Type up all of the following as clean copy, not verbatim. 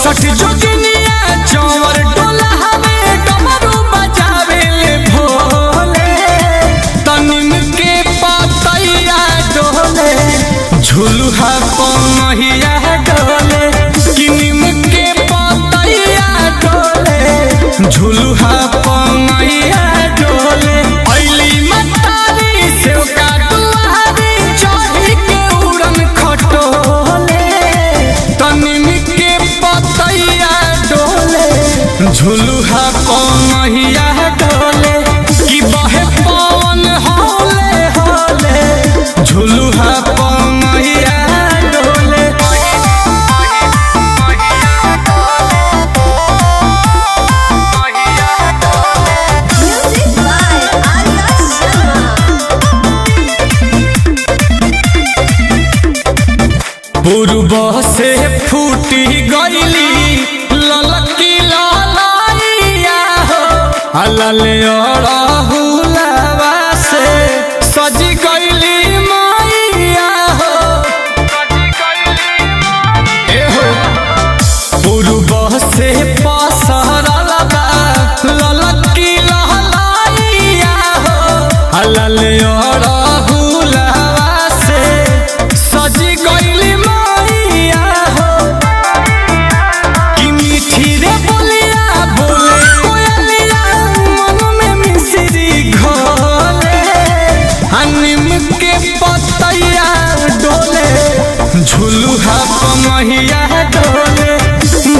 64 जोगिनिया चौवर डोला हवे डमरू बजावे ले भोले तनिम के पतैया डोले झुलुहा पमहिया डोले किनिम के पतैया डोले झुलुहा पमहिया डोले ऐली मतारी सेव का दुआरी चढ़ी के उड़न खटोले तनिम के पतैया डोले झुलुहा पमहिया डोले कि बहे पवन होले होले झुलुहा पमहिया डोले। Music by Arya Sharma. पूर्व से फूटी गईली ललकी ललैया हो अलले अड़हुलवा से सज गईली मैया हो ए हो पूर्व से पसरल बा ललकी ललैया हो अलले अड़हुलवा से सज गईली मैया हो कि मीठी रे बोलिया बोले कोयलिया मन में मिश्री घोले निम के पतैया डोले झुलुहा पमहिया डोले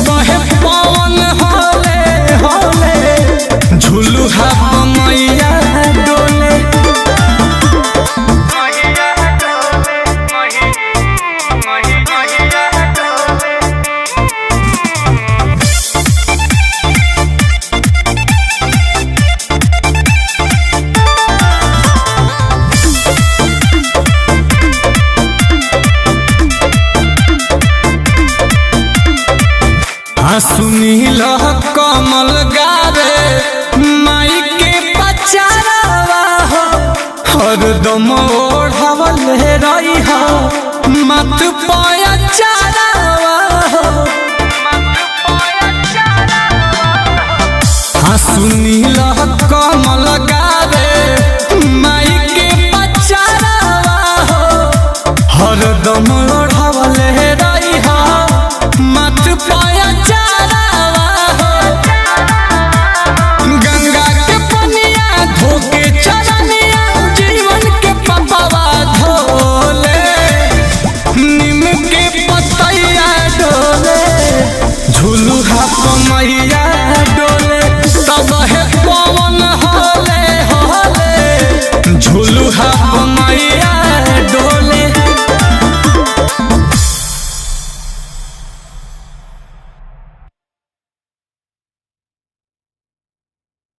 बहे पवन होले होले झुलुहा पमहिया डोले। सुनील कमल गावे माई के पचारवा हो हरदम ओढ़ावल रही हो मत पाया चारवा हो सुनील कमल गावे